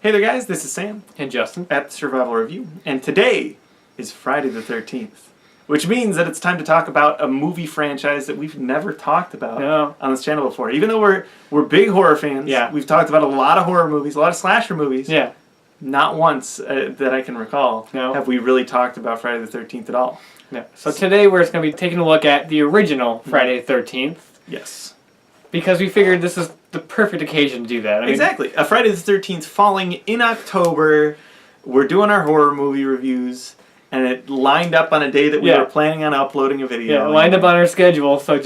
Hey there guys, this is Sam and Justin at the Survival Review, and today is Friday the 13th, which means that it's time to talk about a movie franchise that we've never talked about on this channel before. Even though we're big horror fans, we've talked about a lot of horror movies, a lot of slasher movies. Yeah. Not once that I can recall have we really talked about Friday the 13th at all. No. So today we're just going to be taking a look at the original Friday the 13th. Yes. Because we figured this is the perfect occasion to do that. Exactly. A Friday the 13th falling in October. We're doing our horror movie reviews, and it lined up on a day that we were planning on uploading a video. Yeah, lined up on our schedule, so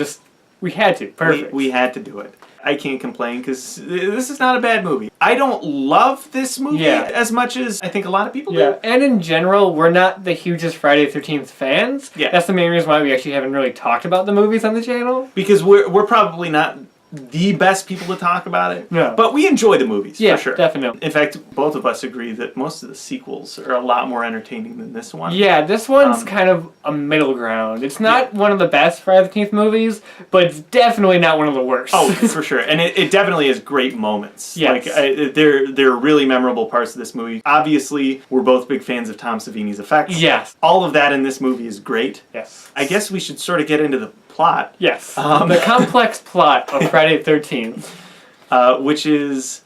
we had to. Perfect. We had to do it. I can't complain because this is not a bad movie. I don't love this movie as much as I think a lot of people do. And in general, we're not the hugest Friday the 13th fans. Yeah. That's the main reason why we actually haven't really talked about the movies on the channel. Because we're probably not the best people to talk about it. No. But we enjoy the movies, for sure. Definitely. In fact, both of us agree that most of the sequels are a lot more entertaining than this one. Yeah, this one's kind of a middle ground. It's not one of the best Friday the 13th movies, but it's definitely not one of the worst. Oh, for sure. And it definitely has great moments. Yes. Like, there are really memorable parts of this movie. Obviously, we're both big fans of Tom Savini's effects. Yes. All of that in this movie is great. Yes. I guess we should sort of get into the plot. Yes. The complex plot of Friday the 13th. Which is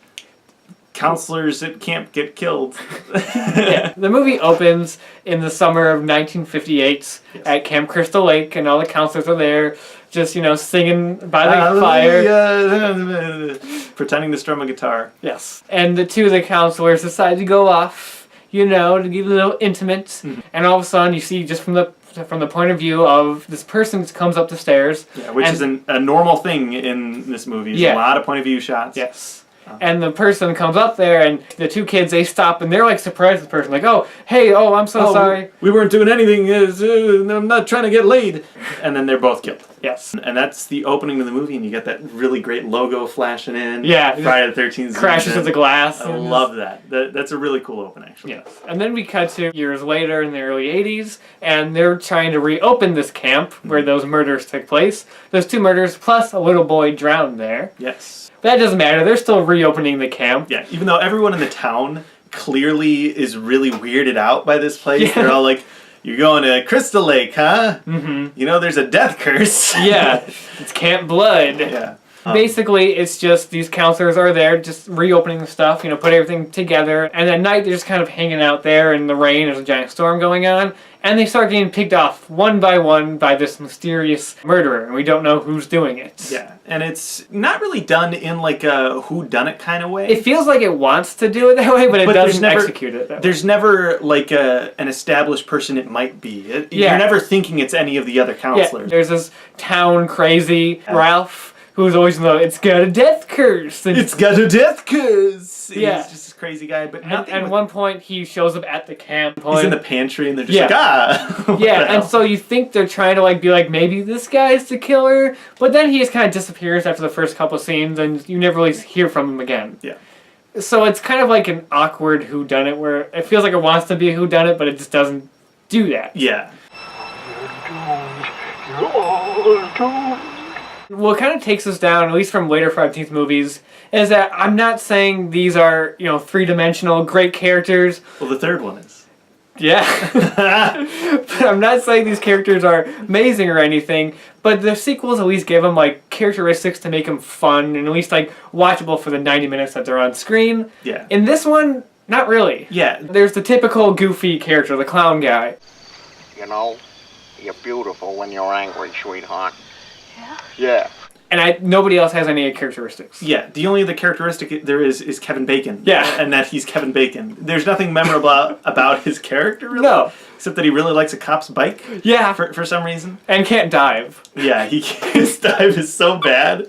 counselors at camp get killed. The movie opens in the summer of 1958 at Camp Crystal Lake, and all the counselors are there just, singing by the fire. Pretending to strum a guitar. Yes. And the two of the counselors decide to go off, to get a little intimate. Mm-hmm. And all of a sudden you see just from the point of view of this person that comes up the stairs. Yeah, which is a normal thing in this movie. There's a lot of point of view shots. Yes. And the person comes up there, and the two kids, they stop, and they're like surprised at the person. Like, I'm so sorry. We weren't doing anything. I'm not trying to get laid. And then they're both killed. Yes. And that's the opening of the movie, and you get that really great logo flashing in. Yeah. Friday the 13th. Crashes with the glass. I love that. That's a really cool open, actually. Yes. And then we cut to years later in the early 80s, and they're trying to reopen this camp where those murders took place. Those two murders, plus a little boy drowned there. Yes. But that doesn't matter. They're still reopening the camp. Yeah, even though everyone in the town clearly is really weirded out by this place. They're all like, you're going to Crystal Lake, huh? Mm-hmm. There's a death curse. Yeah, it's Camp Blood. Yeah. Basically, it's just these counselors are there just reopening the stuff, put everything together. And at night, they're just kind of hanging out there in the rain. There's a giant storm going on. And they start getting picked off one by one by this mysterious murderer. And we don't know who's doing it. Yeah. And it's not really done in like a whodunit kind of way. It feels like it wants to do it that way, but it doesn't execute it that way. There's never like an established person it might be. You're never thinking it's any of the other counselors. Yeah. There's this town crazy Ralph, who's always it's got a death curse. And it's got a death curse. Yeah. He's just this crazy guy. But at one point, he shows up at the camp. He's in the pantry, and they're just like, and so you think they're trying to be like, maybe this guy's the killer. But then he just kind of disappears after the first couple scenes, and you never really hear from him again. Yeah. So it's kind of like an awkward whodunit, where it feels like it wants to be a whodunit, but it just doesn't do that. Yeah. What kind of takes us down, at least from later Friday the 13th movies, is that I'm not saying these are, three-dimensional, great characters. Well, the third one is. Yeah. But I'm not saying these characters are amazing or anything, but the sequels at least give them, characteristics to make them fun and at least, watchable for the 90 minutes that they're on screen. Yeah. In this one, not really. Yeah. There's the typical goofy character, the clown guy. You're beautiful when you're angry, sweetheart. Yeah? Yeah. And nobody else has any characteristics. Yeah, the only other characteristic there is Kevin Bacon. Yeah. And that he's Kevin Bacon. There's nothing memorable about his character, really. No. Except that he really likes a cop's bike. Yeah. For some reason. And can't dive. Yeah, his dive is so bad.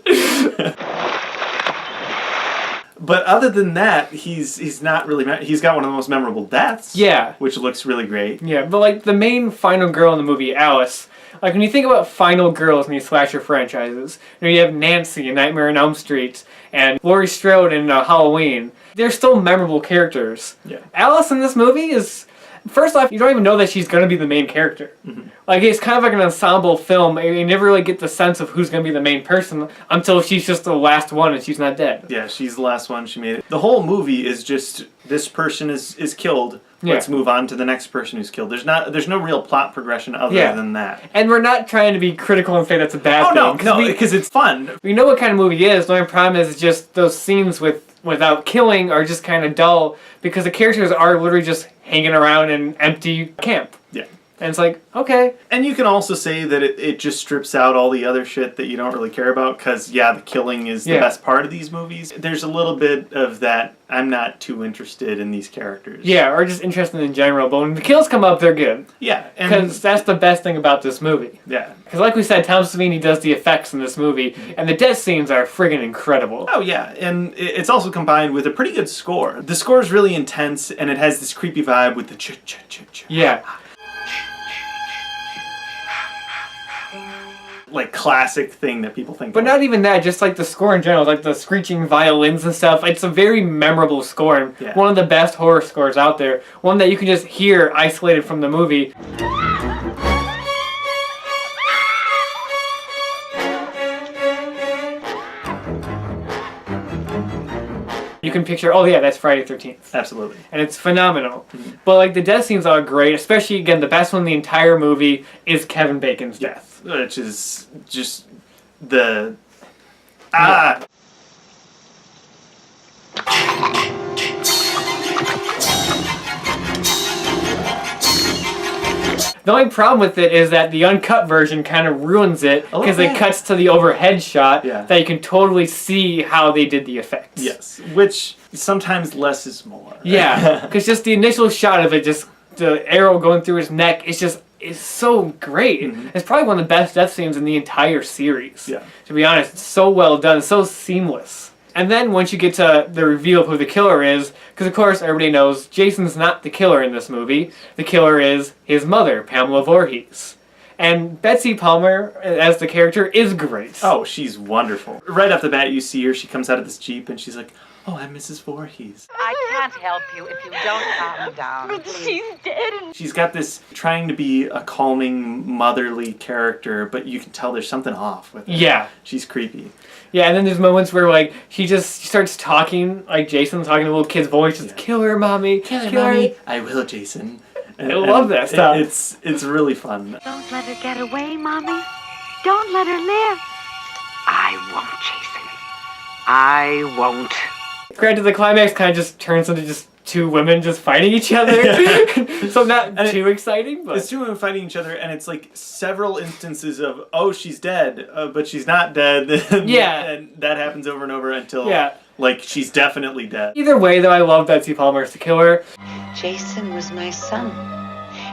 But other than that, he's not really... He's got one of the most memorable deaths. Yeah. Which looks really great. Yeah, but the main final girl in the movie, Alice... Like, when you think about final girls in these slasher franchises, you have Nancy in Nightmare on Elm Street and Laurie Strode in Halloween. They're still memorable characters. Yeah. Alice in this movie is... First off, you don't even know that she's going to be the main character. Mm-hmm. Like, it's kind of like an ensemble film. You never really get the sense of who's going to be the main person until she's just the last one and she's not dead. Yeah, she's the last one. She made it. The whole movie is just, this person is killed. Let's move on to the next person who's killed. There's no real plot progression other than that. And we're not trying to be critical and say that's a bad thing. No, because it's fun. We know what kind of movie it is. The only problem is just those scenes without killing are just kind of dull because the characters are literally just hanging around in an empty camp. Yeah. And it's like, okay. And you can also say that it just strips out all the other shit that you don't really care about because, the killing is the best part of these movies. There's a little bit of that, I'm not too interested in these characters. Yeah, or just interested in general. But when the kills come up, they're good. Yeah. Because that's the best thing about this movie. Yeah. Because like we said, Tom Savini does the effects in this movie, and the death scenes are friggin' incredible. Oh, yeah. And it's also combined with a pretty good score. The score is really intense, and it has this creepy vibe with the ch-ch-ch-ch. Yeah. Like classic thing that people think But of. not even that, just like the score in general, like the screeching violins and stuff. It's a very memorable score and one of the best horror scores out there. One that you can just hear isolated from the movie. You can picture, oh yeah, that's Friday the 13th. Absolutely. And it's phenomenal. Mm-hmm. But like the death scenes are great, especially again, the best one in the entire movie is Kevin Bacon's death. Which is just the... Ah! The only problem with it is that the uncut version kind of ruins it because it cuts to the overhead shot that you can totally see how they did the effects. Yes, which sometimes less is more. Yeah, because just the initial shot of it, just the arrow going through his neck, it's so great. Mm-hmm. It's probably one of the best death scenes in the entire series. Yeah. To be honest, it's so well done, so seamless. And then once you get to the reveal of who the killer is, because of course everybody knows Jason's not the killer in this movie. The killer is his mother, Pamela Voorhees. And Betsy Palmer, as the character, is great. Oh, she's wonderful. Right off the bat, you see her, she comes out of this Jeep and she's like, oh, I'm Mrs. Voorhees. I can't help you if you don't calm down. But she's dead. She's got this trying to be a calming, motherly character, but you can tell there's something off with her. Yeah. She's creepy. Yeah, and then there's moments where, like, she starts talking, like Jason talking to a little kid's voice, just, kill her, mommy. Kill her, mommy. I will, Jason. I love that stuff. It's really fun. Don't let her get away, mommy. Don't let her live. I won't, Jason. I won't. Granted, the climax kind of just turns into just two women just fighting each other. So not too exciting, but... It's two women fighting each other, and it's like several instances of, oh, she's dead, but she's not dead. And that happens over and over until, like, she's definitely dead. Either way, though, I love Betsy Palmer as the killer. Jason was my son,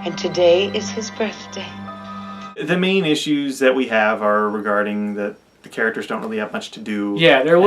and today is his birthday. The main issues that we have are regarding that the characters don't really have much to do. Yeah, they're a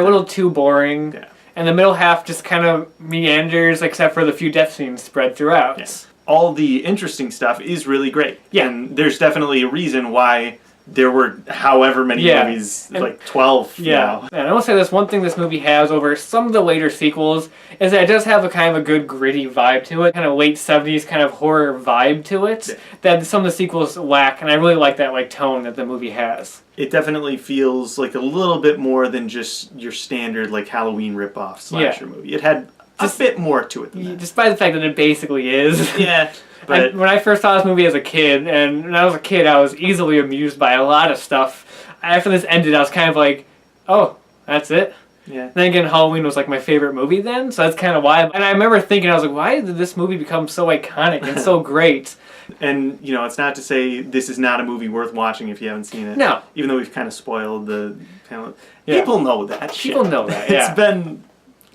little too boring. Yeah. And the middle half just kind of meanders, except for the few death scenes spread throughout. Yes. All the interesting stuff is really great. Yeah. And there's definitely a reason why there were however many movies, like 12 now. And I will say this, one thing this movie has over some of the later sequels is that it does have a kind of a good gritty vibe to it, kind of late 70s kind of horror vibe to it, that some of the sequels lack, and I really like that like tone that the movie has. It definitely feels like a little bit more than just your standard like Halloween ripoff slasher movie. It had a bit more to it than that. Despite the fact that it basically is. Yeah. But when I first saw this movie as a kid, and when I was a kid, I was easily amused by a lot of stuff. After this ended, I was kind of like, oh, that's it? Yeah. And then again, Halloween was like my favorite movie then, so that's kind of why. And I remember thinking, I was like, why did this movie become so iconic and so great? And, you know, it's not to say this is not a movie worth watching if you haven't seen it. No. Even though we've kind of spoiled the talent. Yeah. People know that shit. People know that, yeah. It's been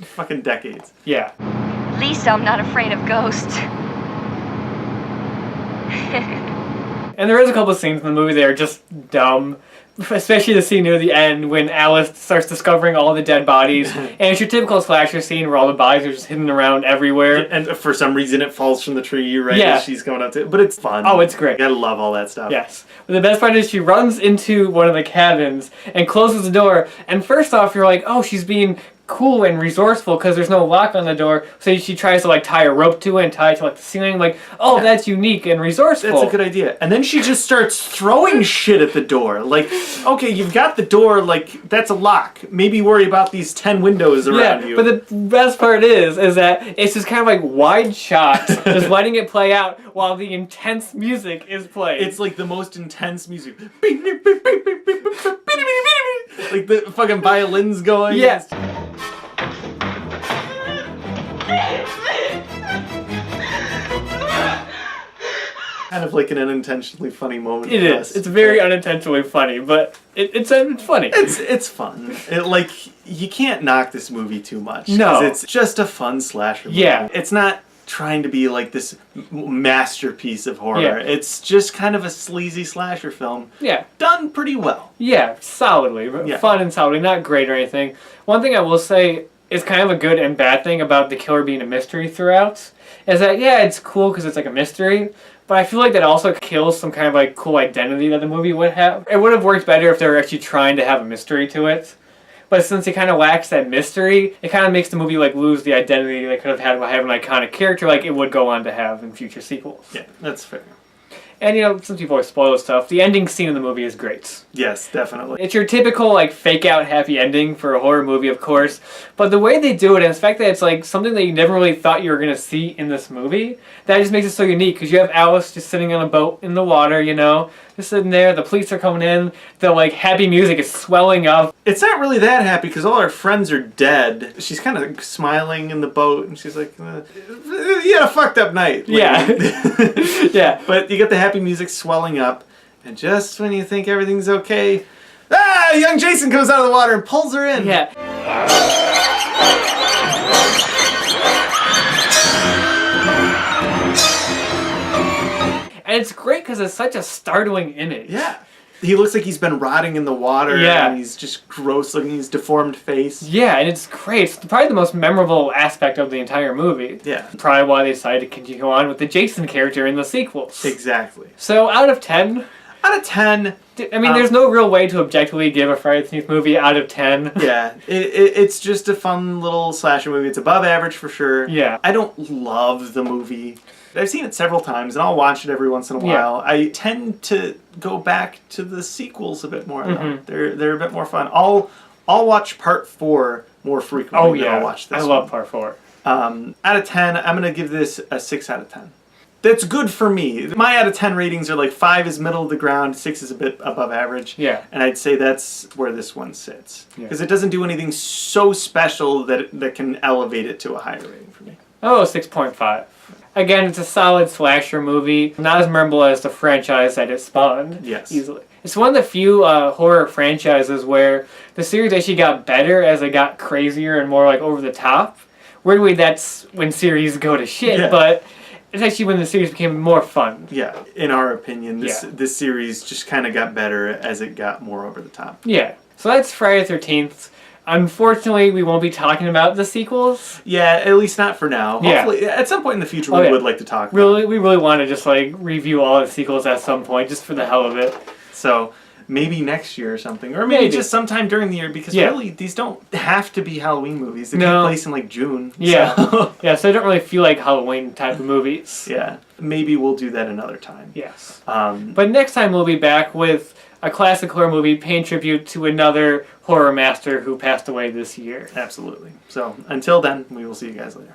fucking decades. Yeah. At least I'm not afraid of ghosts. And there is a couple of scenes in the movie that are just dumb. Especially the scene near the end when Alice starts discovering all the dead bodies. And it's your typical slasher scene where all the bodies are just hidden around everywhere. And for some reason it falls from the tree right as she's going up to it. But it's fun. Oh, it's great. You gotta love all that stuff. Yes. But the best part is she runs into one of the cabins and closes the door. And first off, you're like, oh, she's being cool and resourceful because there's no lock on the door. So she tries to like tie a rope to it and tie it to like the ceiling. Like, oh, that's unique and resourceful. That's a good idea. And then she just starts throwing shit at the door. Like, okay, you've got the door, like, that's a lock. Maybe worry about these 10 windows around you. But the best part is that it's just kind of like wide shots, just letting it play out while the intense music is playing. It's like the most intense music. Like the fucking violins going. Yes. Kind of like an unintentionally funny moment. It is. It's very unintentionally funny, but it's funny. It's fun. Like, you can't knock this movie too much. No. It's just a fun slasher movie. Yeah. It's not trying to be like this masterpiece of horror. Yeah. It's just kind of a sleazy slasher film. Yeah. Done pretty well. Yeah, solidly. Yeah. Fun and solidly. Not great or anything. One thing I will say is kind of a good and bad thing about the killer being a mystery throughout is that, yeah, it's cool because it's like a mystery, but I feel like that also kills some kind of like cool identity that the movie would have. It would have worked better if they were actually trying to have a mystery to it. But since it kind of lacks that mystery, it kind of makes the movie like lose the identity they could have had by having an iconic character like it would go on to have in future sequels. Yeah, that's fair. And, you know, since people always spoil stuff, the ending scene in the movie is great. Yes, definitely. It's your typical, like, fake-out happy ending for a horror movie, of course. But the way they do it, and the fact that it's, like, something that you never really thought you were going to see in this movie, that just makes it so unique. Because you have Alice just sitting on a boat in the water, you know, just sitting there. The police are coming in. The, like, happy music is swelling up. It's not really that happy because all our friends are dead. She's kind of smiling in the boat, and she's like, you had a fucked up night. Yeah. Yeah. But you get the happy music swelling up, and just when you think everything's okay, young Jason comes out of the water and pulls her in. Yeah. And it's great because it's such a startling image. Yeah. He looks like he's been rotting in the water. Yeah. And he's just gross looking. He's deformed face. Yeah, and it's great. It's probably the most memorable aspect of the entire movie. Yeah. Probably why they decided to continue on with the Jason character in the sequels. Exactly. So, out of 10... Out of 10... I mean, there's no real way to objectively give a Friday the 13th movie out of 10. Yeah, it's just a fun little slasher movie. It's above average for sure. Yeah. I don't love the movie. I've seen it several times, and I'll watch it every once in a while. Yeah. I tend to go back to the sequels a bit more. Mm-hmm. They're a bit more fun. I'll watch Part 4 more frequently than I'll watch this I love Part 4. Out of 10, I'm going to give this a 6 out of 10. That's good for me. My out of 10 ratings are like 5 is middle of the ground, 6 is a bit above average. Yeah. And I'd say that's where this one sits. Because it doesn't do anything so special that can elevate it to a higher rating for me. Oh, 6.5. Again, it's a solid slasher movie. Not as memorable as the franchise that it spawned. Yes. Easily. It's one of the few horror franchises where the series actually got better as it got crazier and more like over the top. Weirdly, that's when series go to shit, but... It's actually when the series became more fun. Yeah, in our opinion, this series just kind of got better as it got more over the top. Yeah, so that's Friday the 13th. Unfortunately, we won't be talking about the sequels. Yeah, at least not for now. Hopefully, at some point in the future, we would like to talk about it. We really want to just like review all the sequels at some point, just for the hell of it. So... maybe next year or something. Or maybe just sometime during the year, because really, these don't have to be Halloween movies. They take place in, like, June. Yeah. So. Yeah, so they don't really feel like Halloween type of movies. Yeah. Maybe we'll do that another time. Yes. But next time we'll be back with a classic horror movie paying tribute to another horror master who passed away this year. Absolutely. So, until then, we will see you guys later.